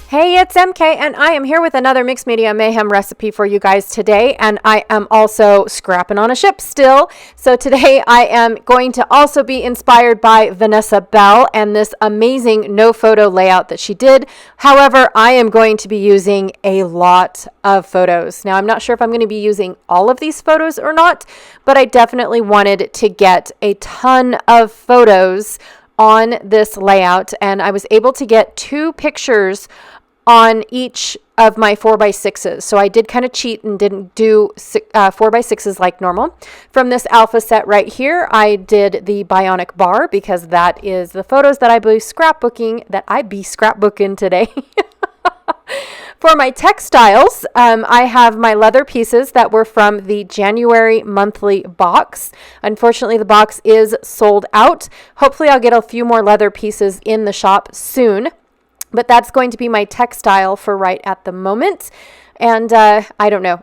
Hey, it's MK, and I am here with another Mixed Media Mayhem recipe for you guys today, and I am also scrapping on a ship still. So today I am going to also be inspired by Vanessa Bell and this amazing no photo layout that she did. However, I am going to be using a lot of photos. Now, I'm not sure if I'm going to be using all of these photos or not, but I definitely wanted to get a ton of photos on this layout, and I was able to get 2 pictures on each of my 4x6s. So I did kind of cheat and didn't do 4x6s like normal. From this alpha set right here, I did the Bionic bar because that is the photos that I be scrapbooking today. For my textiles, I have my leather pieces that were from the January monthly box. Unfortunately, the box is sold out. Hopefully, I'll get a few more leather pieces in the shop soon. But that's going to be my textile for right at the moment. And I don't know.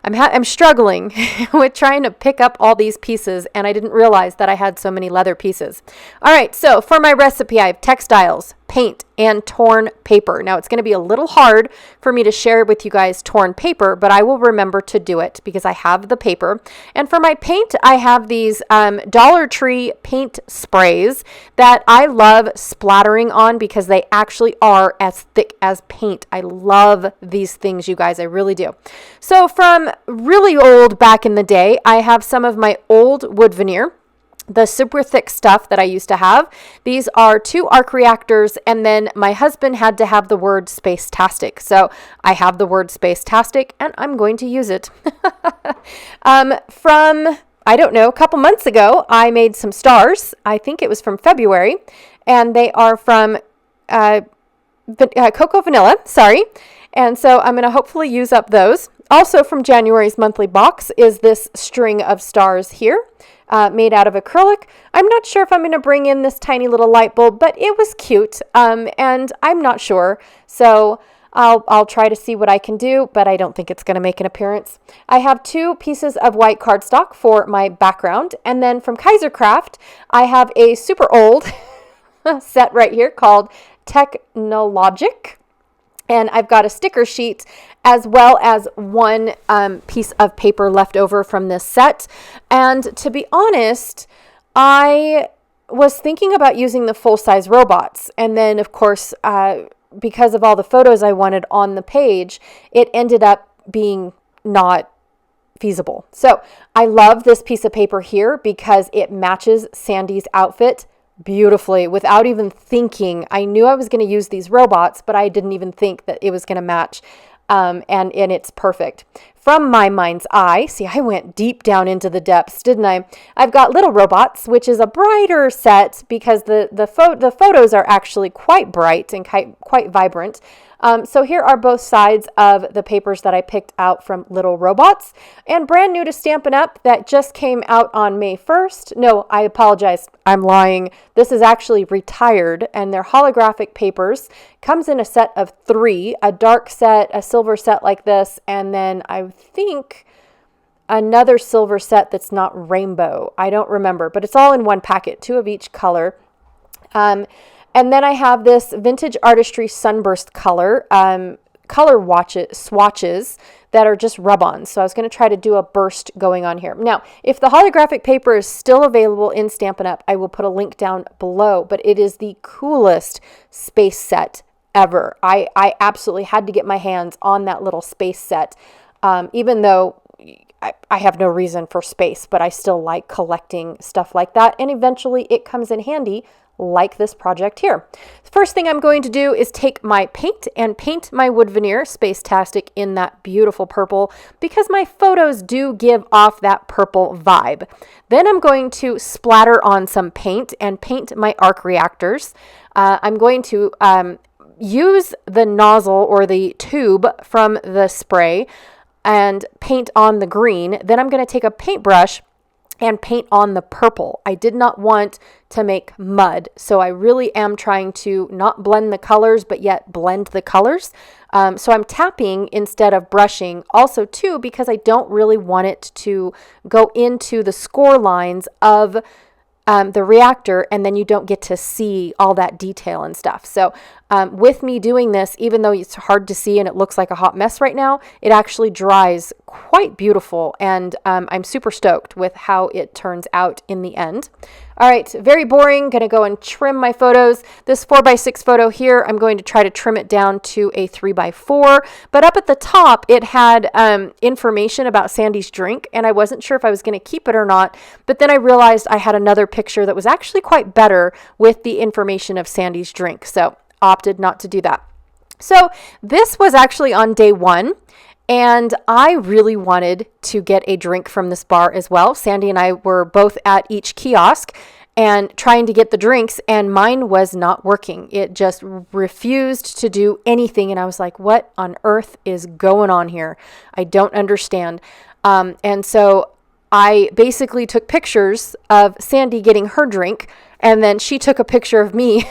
I'm struggling with trying to pick up all these pieces, and I didn't realize that I had so many leather pieces. All right, so for my recipe, I have textiles, paint, and torn paper. Now, it's going to be a little hard for me to share with you guys torn paper, but I will remember to do it because I have the paper. And for my paint, I have these Dollar Tree paint sprays that I love splattering on because they actually are as thick as paint. I love these things, you guys. I really do. So from really old back in the day, I have some of my old wood veneer, the super thick stuff that I used to have. These are 2 arc reactors, and then my husband had to have the word space-tastic. So I have the word space-tastic, and I'm going to use it. From, I don't know, a couple months ago, I made some stars. I think it was from February, and they are from Cocoa Vanilla, sorry. And so I'm going to hopefully use up those. Also from January's monthly box is this string of stars here. Made out of acrylic. I'm not sure if I'm going to bring in this tiny little light bulb, but it was cute, and I'm not sure. So I'll try to see what I can do, but I don't think it's going to make an appearance. I have 2 pieces of white cardstock for my background, and then from Kaisercraft, I have a super old set right here called Technologic. And I've got a sticker sheet as well as 1 piece of paper left over from this set. And to be honest, I was thinking about using the full-size robots. And then, of course, because of all the photos I wanted on the page, it ended up being not feasible. So I love this piece of paper here because it matches Sandy's outfit beautifully without even thinking. I knew I was going to use these robots, but I didn't even think that it was going to match. And it's perfect. From my mind's eye, see, I went deep down into the depths, didn't I? I've got Little Robots, which is a brighter set because the photos are actually quite bright and quite vibrant. So here are both sides of the papers that I picked out from Little Robots. And brand new to Stampin' Up! That just came out on May 1st. No, I apologize. I'm lying. This is actually retired, and they're holographic papers. Comes in a set of 3, a dark set, a silver set like this, and then I think another silver set that's not rainbow. I don't remember, but it's all in one packet, 2 of each color. And then I have this Vintage Artistry Sunburst color, swatches that are just rub-ons. So I was going to try to do a burst going on here. Now, if the holographic paper is still available in Stampin' Up, I will put a link down below, but it is the coolest space set ever. I absolutely had to get my hands on that little space set, even though I have no reason for space, but I still like collecting stuff like that. And eventually it comes in handy like this project here. First thing I'm going to do is take my paint and paint my wood veneer Space-tastic in that beautiful purple because my photos do give off that purple vibe. Then I'm going to splatter on some paint and paint my arc reactors. I'm going to use the nozzle or the tube from the spray and paint on the green. Then I'm going to take a paintbrush and paint on the purple. I did not want to make mud, so I really am trying to not blend the colors, but yet blend the colors. So I'm tapping instead of brushing, also too, because I don't really want it to go into the score lines of the reactor, and then you don't get to see all that detail and stuff. So with me doing this, even though it's hard to see and it looks like a hot mess right now, it actually dries quite beautiful, and I'm super stoked with how it turns out in the end. All right, very boring. Going to go and trim my photos. This 4x6 photo here, I'm going to try to trim it down to a 3x4. But up at the top, it had information about Sandy's drink, and I wasn't sure if I was going to keep it or not. But then I realized I had another picture that was actually quite better with the information of Sandy's drink. So opted not to do that. So this was actually on day 1. And I really wanted to get a drink from this bar as well. Sandy and I were both at each kiosk and trying to get the drinks, and mine was not working. It just refused to do anything. And I was like, what on earth is going on here? I don't understand. And so I basically took pictures of Sandy getting her drink, and then she took a picture of me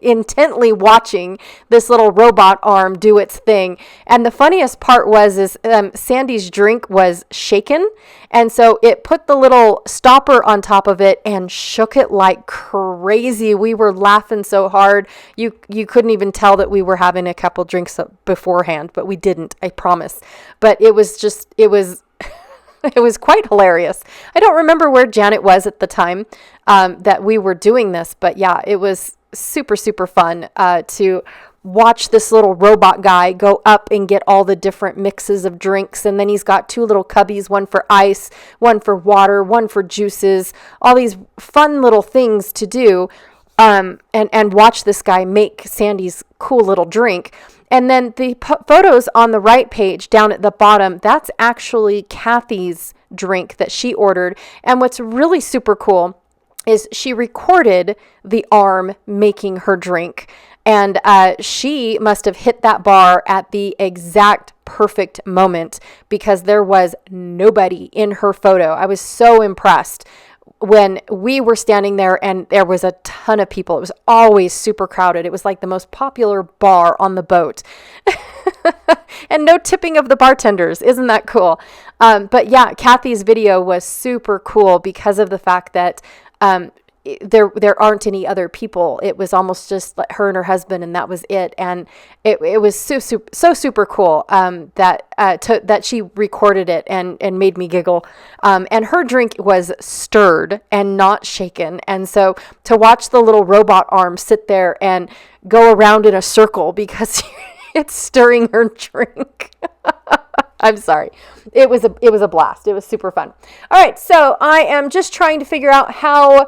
intently watching this little robot arm do its thing. And the funniest part was Sandy's drink was shaken, and so it put the little stopper on top of it and shook it like crazy. We were laughing so hard you couldn't even tell that we were having a couple drinks beforehand, but we didn't, I promise. But it was it was quite hilarious. I don't remember where Janet was at the time that we were doing this, but yeah, it was super, super fun to watch this little robot guy go up and get all the different mixes of drinks. And then he's got 2 little cubbies, one for ice, one for water, one for juices, all these fun little things to do. And watch this guy make Sandy's cool little drink. And then the photos on the right page down at the bottom, that's actually Kathy's drink that she ordered. And what's really super cool is she recorded the arm making her drink. And she must have hit that bar at the exact perfect moment, because there was nobody in her photo. I was so impressed when we were standing there and there was a ton of people. It was always super crowded. It was like the most popular bar on the boat. And no tipping of the bartenders. Isn't that cool? But yeah, Kathy's video was super cool because of the fact that there aren't any other people. It was almost just like her and her husband, and that was it. And it was so super cool that she recorded it and made me giggle. And her drink was stirred and not shaken. And so to watch the little robot arm sit there and go around in a circle because it's stirring her drink. I'm sorry. It was a blast. It was super fun. All right, so I am just trying to figure out how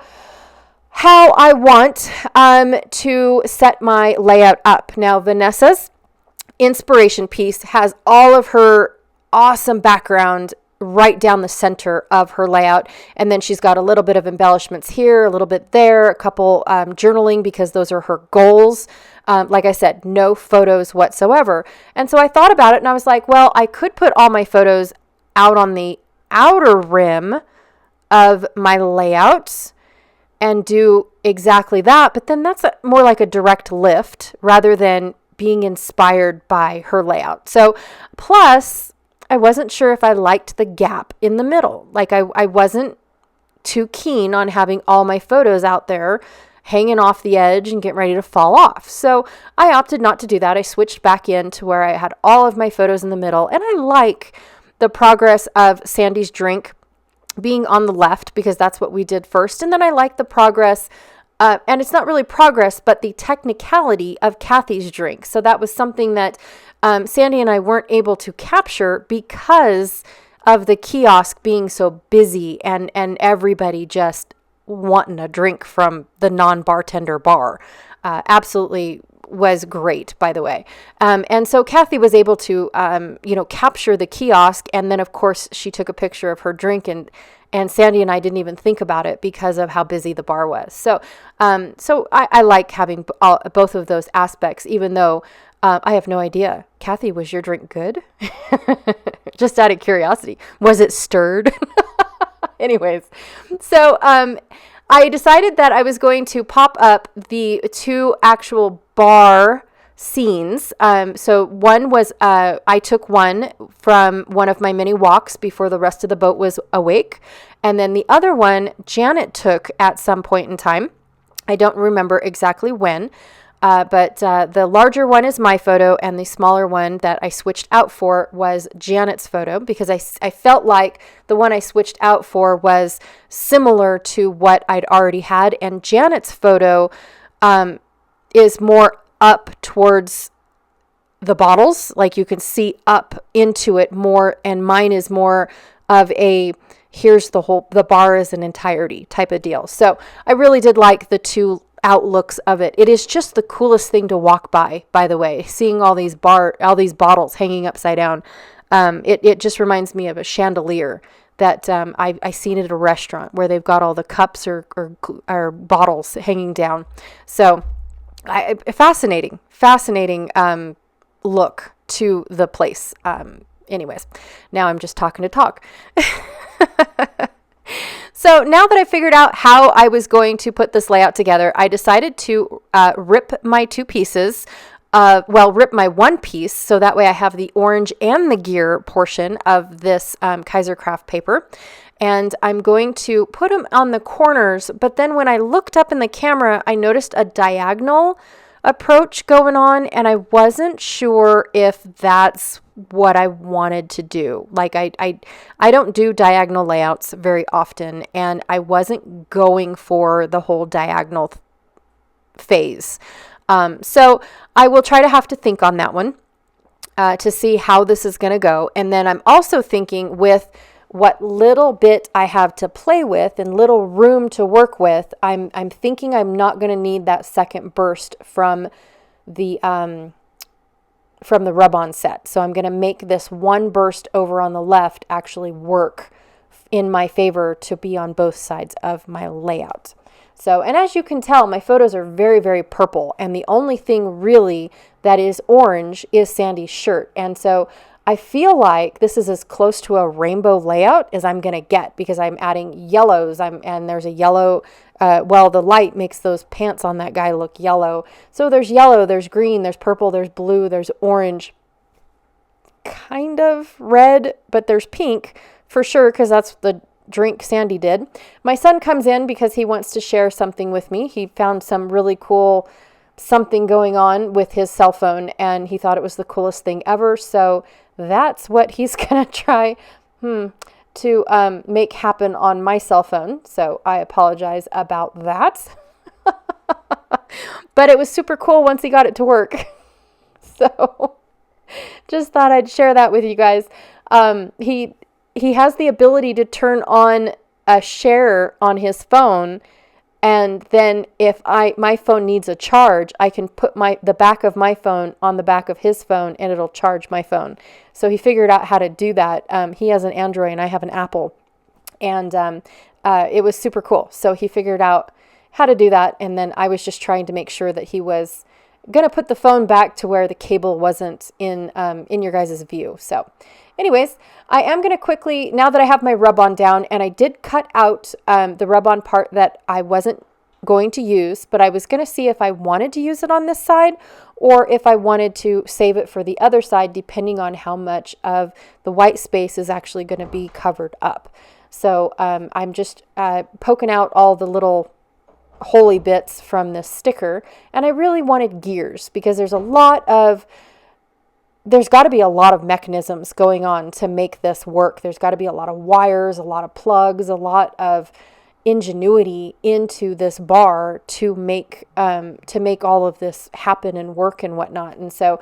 I want to set my layout up. Now, Vanessa's inspiration piece has all of her awesome background right down the center of her layout. And then she's got a little bit of embellishments here, a little bit there, a couple journaling, because those are her goals. Like I said, no photos whatsoever. And so I thought about it and I was like, well, I could put all my photos out on the outer rim of my layouts and do exactly that. But then that's more like a direct lift rather than being inspired by her layout. So plus, I wasn't sure if I liked the gap in the middle. Like I wasn't too keen on having all my photos out there hanging off the edge and getting ready to fall off. So I opted not to do that. I switched back in to where I had all of my photos in the middle. And I like the progress of Sandy's drink being on the left because that's what we did first. And then I like the progress, and it's not really progress, but the technicality of Kathy's drink. So that was something that Sandy and I weren't able to capture because of the kiosk being so busy and everybody just wanting a drink from the non-bartender bar. Absolutely was great, by the way. And so Kathy was able to, capture the kiosk. And then, of course, she took a picture of her drink, and Sandy and I didn't even think about it because of how busy the bar was. So I like having both of those aspects, even though I have no idea. Kathy, was your drink good? Just out of curiosity. Was it stirred? Anyways, so I decided that I was going to pop up the 2 actual bar scenes. So one was, I took one from one of my many walks before the rest of the boat was awake. And then the other one, Janet took at some point in time. I don't remember exactly when, but the larger one is my photo, and the smaller one that I switched out for was Janet's photo, because I felt like the one I switched out for was similar to what I'd already had. And Janet's photo is more up towards the bottles, like you can see up into it more, and mine is more of a here's the bar as an entirety type of deal. So I really did like the two outlooks of it. It is just the coolest thing to walk by the way, seeing all these bottles hanging upside down. It just reminds me of a chandelier that I seen at a restaurant where they've got all the cups or bottles hanging down. So fascinating look to the place. Anyways, now I'm just talking to talk. So now that I figured out how I was going to put this layout together, I decided to rip my two pieces. Rip my one piece, so that way I have the orange and the gear portion of this Kaisercraft paper. And I'm going to put them on the corners, but then when I looked up in the camera, I noticed a diagonal approach going on, and I wasn't sure if that's what I wanted to do. Like I don't do diagonal layouts very often, and I wasn't going for the whole diagonal phase. So I will try to have to think on that one to see how this is going to go. And then I'm also thinking with what little bit I have to play with and little room to work with, I'm thinking I'm not going to need that second burst from the rub-on set. So I'm going to make this one burst over on the left actually work in my favor to be on both sides of my layout. So, and as you can tell, my photos are very, very purple, and the only thing really that is orange is Sandy's shirt. And so I feel like this is as close to a rainbow layout as I'm going to get, because I'm adding yellows. And there's a yellow, the light makes those pants on that guy look yellow. So there's yellow, there's green, there's purple, there's blue, there's orange, kind of red, but there's pink for sure, because that's the drink Sandy did. My son comes in because he wants to share something with me. He found some really cool something going on with his cell phone, and he thought it was the coolest thing ever. So that's what he's going to try to make happen on my cell phone. So I apologize about that. But it was super cool once he got it to work. So just thought I'd share that with you guys. He has the ability to turn on a share on his phone, and then if my phone needs a charge, I can put the back of my phone on the back of his phone, and it'll charge my phone. So he figured out how to do that. He has an Android and I have an Apple, and it was super cool. So he figured out how to do that, and then I was just trying to make sure that he was going to put the phone back to where the cable wasn't in your guys' view. So anyways, I am going to quickly, now that I have my rub-on down, and I did cut out the rub-on part that I wasn't going to use, but I was going to see if I wanted to use it on this side or if I wanted to save it for the other side, depending on how much of the white space is actually going to be covered up. So I'm just poking out all the little holy bits from this sticker, and I really wanted gears because there's got to be a lot of mechanisms going on to make this work. There's got to be a lot of wires, a lot of plugs, a lot of ingenuity into this bar to make all of this happen and work and whatnot. And so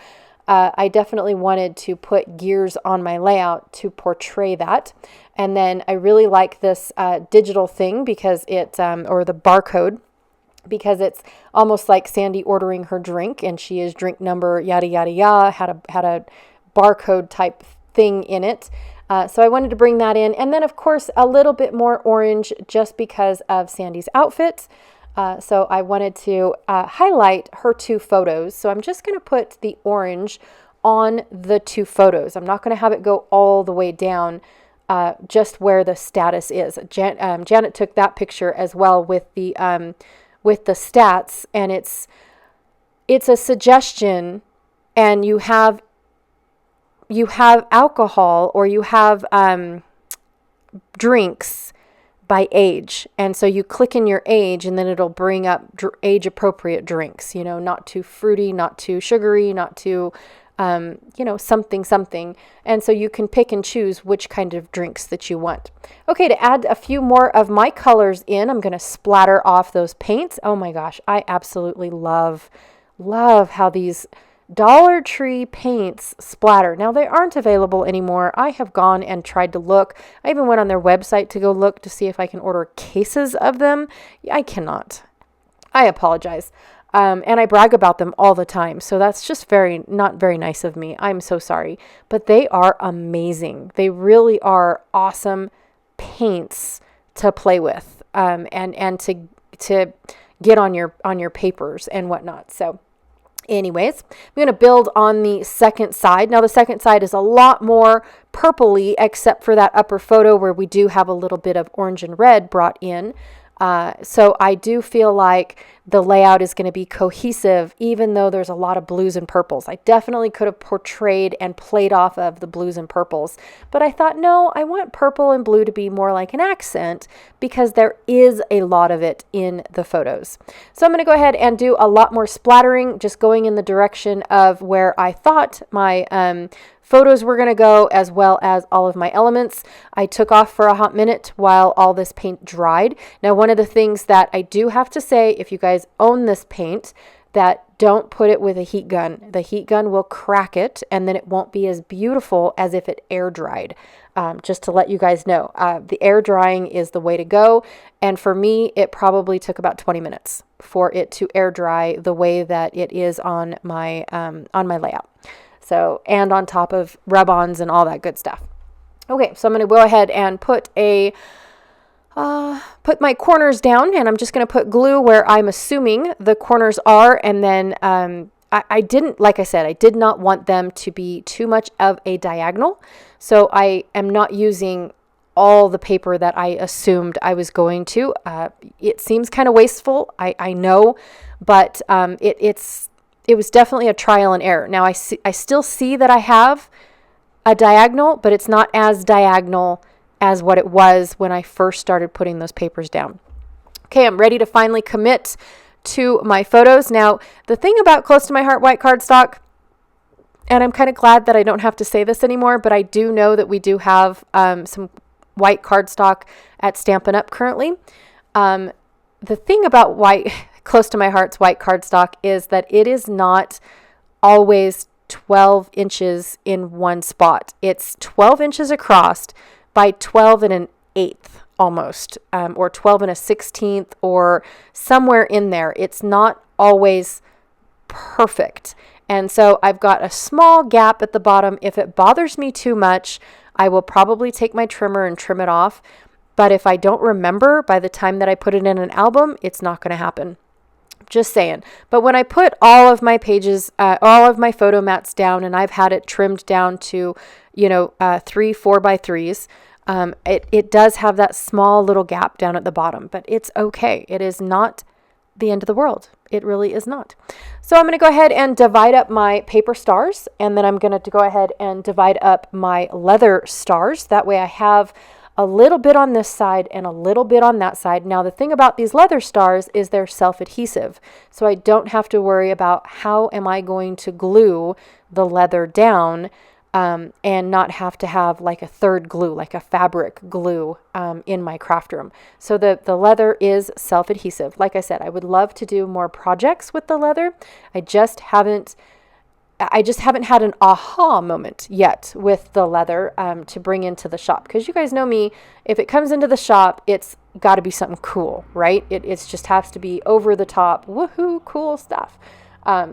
I definitely wanted to put gears on my layout to portray that. And then I really like this digital thing because or the barcode, because it's almost like Sandy ordering her drink, and she is drink number yada yada yada, had a barcode type thing in it. So I wanted to bring that in, and then of course a little bit more orange just because of Sandy's outfit. So I wanted to highlight her two photos. So I'm just going to put the orange on the two photos. I'm not going to have it go all the way down, just where the status is. Janet took that picture as well with the stats, and it's it's a suggestion, and you have alcohol, or you have drinks by age. And so you click in your age, and then it'll bring up age appropriate drinks, not too fruity, not too sugary, not too, something. And so you can pick and choose which kind of drinks that you want. Okay, to add a few more of my colors in, I'm going to splatter off those paints. Oh my gosh, I absolutely love how these Dollar Tree paints splatter. Now, they aren't available anymore. I have gone and tried to look. I even went on their website to go look to see if I can order cases of them. I cannot. I apologize. And I brag about them all the time. So that's just not very nice of me. I'm so sorry. But they are amazing. They really are awesome paints to play with, and to get on your papers and whatnot. So anyways, I'm going to build on the second side. Now, the second side is a lot more purpley, except for that upper photo where we do have a little bit of orange and red brought in. So I do feel like the layout is going to be cohesive, even though there's a lot of blues and purples. I definitely could have portrayed and played off of the blues and purples, but I thought, no, I want purple and blue to be more like an accent, because there is a lot of it in the photos. So I'm going to go ahead and do a lot more splattering, just going in the direction of where I thought my photos were going to go, as well as all of my elements. I took off for a hot minute while all this paint dried. Now, one of the things that I do have to say, if you guys own this paint, that don't put it with a heat gun. The heat gun will crack it, and then it won't be as beautiful as if it air dried. Just to let you guys know, the air drying is the way to go. And for me, it probably took about 20 minutes for it to air dry the way that it is on my layout. So, and on top of rub-ons and all that good stuff. Okay, so I'm going to go ahead and put my corners down, and I'm just going to put glue where I'm assuming the corners are. And then I didn't, like I said, I did not want them to be too much of a diagonal. So I am not using all the paper that I assumed I was going to. It seems kind of wasteful, I know, but it was definitely a trial and error. Now, I still see that I have a diagonal, but it's not as diagonal as what it was when I first started putting those papers down. Okay, I'm ready to finally commit to my photos. Now, the thing about Close to My Heart white cardstock, and I'm kind of glad that I don't have to say this anymore, but I do know that we do have some white cardstock at Stampin' Up! Currently. The thing about Close to My Heart's white cardstock is that it is not always 12 inches in one spot. It's 12 inches across by 12 and an eighth almost, or 12 and a 16th, or somewhere in there. It's not always perfect. And so I've got a small gap at the bottom. If it bothers me too much, I will probably take my trimmer and trim it off. But if I don't remember by the time that I put it in an album, it's not going to happen. Just saying. But when I put all of my pages, all of my photo mats down, and I've had it trimmed down to, 3 4x3s, it does have that small little gap down at the bottom, but it's okay. It is not the end of the world. It really is not. So I'm going to go ahead and divide up my paper stars, and then I'm going to go ahead and divide up my leather stars. That way I have a little bit on this side and a little bit on that side. Now, the thing about these leather stars is they're self-adhesive, so I don't have to worry about how am I going to glue the leather down, and not have to have like a third glue, like a fabric glue, in my craft room. So the leather is self-adhesive. Like I said, I would love to do more projects with the leather. I just haven't had an aha moment yet with the leather to bring into the shop. Because you guys know me, if it comes into the shop, it's got to be something cool, right? It just has to be over the top, woohoo, cool stuff.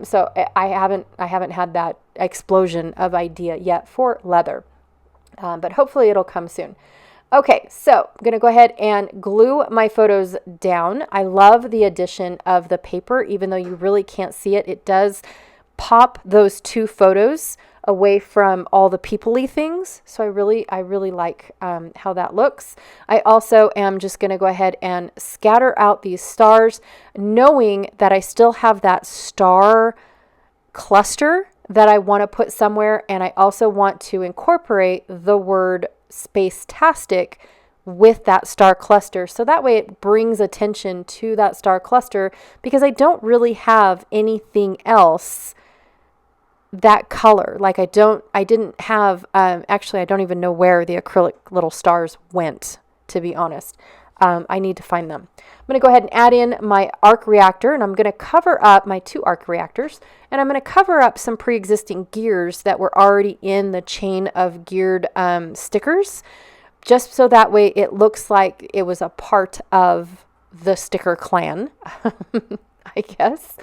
So I haven't had that explosion of idea yet for leather, but hopefully it'll come soon. Okay, so I'm going to go ahead and glue my photos down. I love the addition of the paper, even though you really can't see it. It does pop those two photos away from all the people-y things. So I really like how that looks. I also am just going to go ahead and scatter out these stars, knowing that I still have that star cluster that I want to put somewhere, and I also want to incorporate the word space-tastic with that star cluster. So that way it brings attention to that star cluster, because I don't really have anything else that color. Like I didn't have, actually, I don't even know where the acrylic little stars went, to be honest. I need to find them. I'm going to go ahead and add in my arc reactor, and I'm going to cover up my 2 arc reactors, and I'm going to cover up some pre-existing gears that were already in the chain of geared stickers, just so that way it looks like it was a part of the sticker clan, I guess.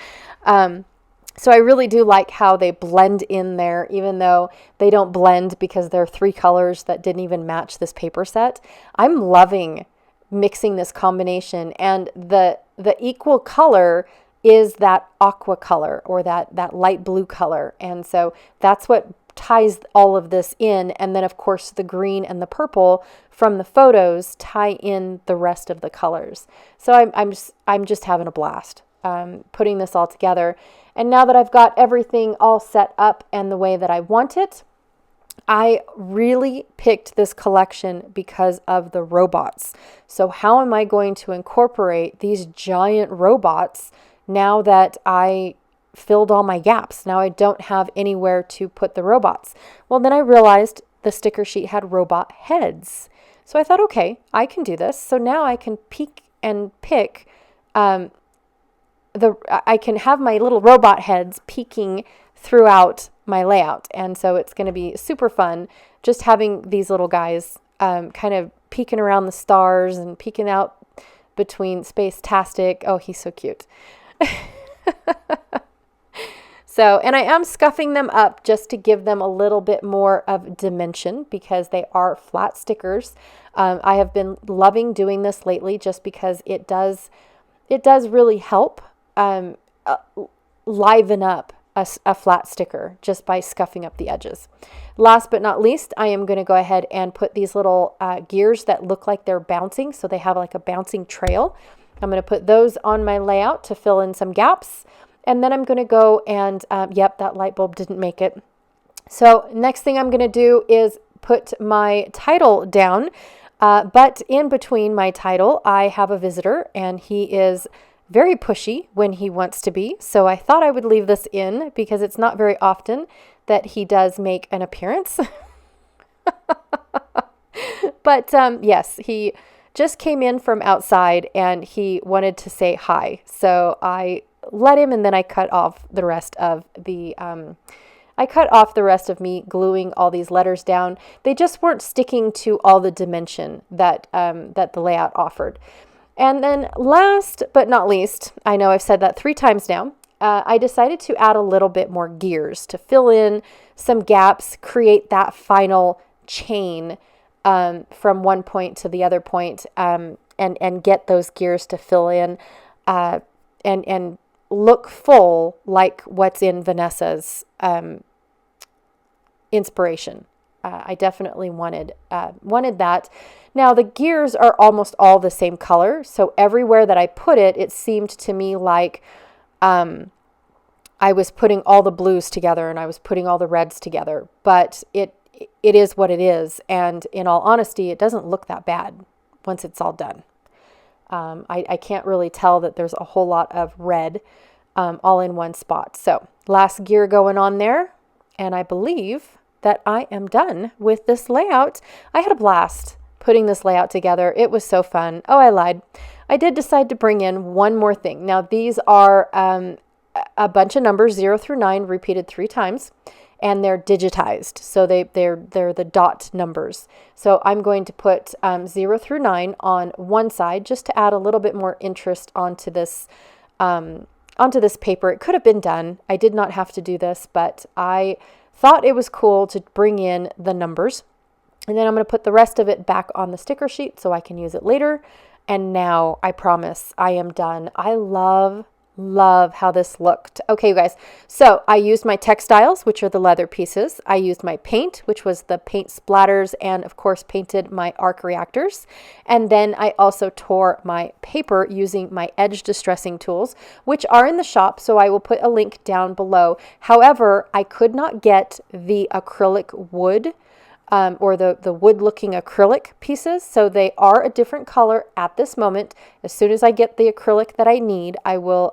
So I really do like how they blend in there, even though they don't blend because they're 3 colors that didn't even match this paper set. I'm loving mixing this combination, and the equal color is that aqua color, or that light blue color. And so that's what ties all of this in. And then of course the green and the purple from the photos tie in the rest of the colors. So I'm just having a blast putting this all together. And now that I've got everything all set up and the way that I want it, I really picked this collection because of the robots. So how am I going to incorporate these giant robots now that I filled all my gaps? Now I don't have anywhere to put the robots. Well, then I realized the sticker sheet had robot heads. So I thought, okay, I can do this. So now I can peek and pick I can have my little robot heads peeking throughout my layout. And so it's going to be super fun just having these little guys kind of peeking around the stars and peeking out between space-tastic. Oh, he's so cute. So, and I am scuffing them up just to give them a little bit more of dimension, because they are flat stickers. I have been loving doing this lately just because it does really help liven up a flat sticker just by scuffing up the edges. Last but not least, I am going to go ahead and put these little gears that look like they're bouncing, so they have like a bouncing trail. I'm going to put those on my layout to fill in some gaps. And then I'm going to go and, yep, that light bulb didn't make it. So next thing I'm going to do is put my title down. But in between my title, I have a visitor, and he is very pushy when he wants to be. So I thought I would leave this in because it's not very often that he does make an appearance. But yes, he just came in from outside and he wanted to say hi. So I let him, and then I cut off the rest of me gluing all these letters down. They just weren't sticking to all the dimension that the layout offered. And then last but not least, I know I've said that 3 times now, I decided to add a little bit more gears to fill in some gaps, create that final chain from one point to the other point, and get those gears to fill in and look full like what's in Vanessa's inspiration. I definitely wanted that. Now the gears are almost all the same color, so everywhere that I put it, it seemed to me like I was putting all the blues together and I was putting all the reds together. But it is what it is, and in all honesty, it doesn't look that bad once it's all done. I can't really tell that there's a whole lot of red all in one spot. So last gear going on there, and I believe that I am done with this layout. I had a blast putting this layout together. It was so fun. Oh, I lied. I did decide to bring in one more thing. Now these are a bunch of numbers 0 through 9 repeated 3 times, and they're digitized. So they're the dot numbers. So I'm going to put 0 through 9 on one side just to add a little bit more interest onto this paper. It could have been done. I did not have to do this, but I thought it was cool to bring in the numbers. And then I'm going to put the rest of it back on the sticker sheet so I can use it later. And now I promise I am done. I love love how this looked. Okay, you guys, so I used my textiles, which are the leather pieces. I used my paint, which was the paint splatters, and of course painted my arc reactors. And then I also tore my paper using my edge distressing tools, which are in the shop, so I will put a link down below. However, I could not get the acrylic wood or the wood looking acrylic pieces. So they are a different color at this moment. As soon as I get the acrylic that I need, I will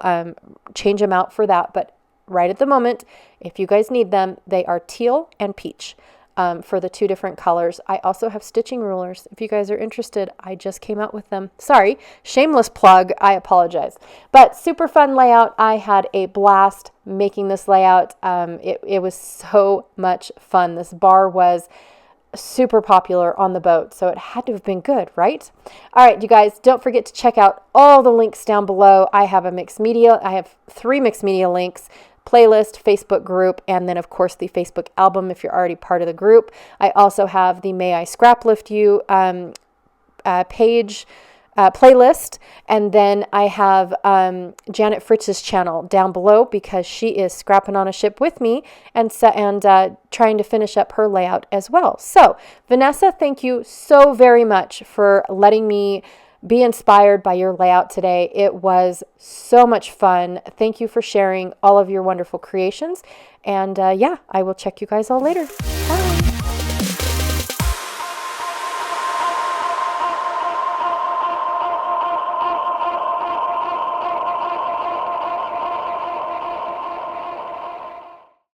change them out for that. But right at the moment, if you guys need them, they are teal and peach for the 2 different colors. I also have stitching rulers. If you guys are interested, I just came out with them. Sorry, shameless plug. I apologize. But super fun layout. I had a blast making this layout. It was so much fun. This bar was super popular on the boat, so it had to have been good, right? All right, you guys, don't forget to check out all the links down below. I have 3 mixed media links: playlist, Facebook group, and then of course the Facebook album if you're already part of the group. I also have the May I Scraplift You page playlist, and then I have Janet Fritz's channel down below because she is scrapping on a ship with me and trying to finish up her layout as well. So Vanessa, thank you so very much for letting me be inspired by your layout today. It was so much fun. Thank you for sharing all of your wonderful creations, and yeah, I will check you guys all later. Bye.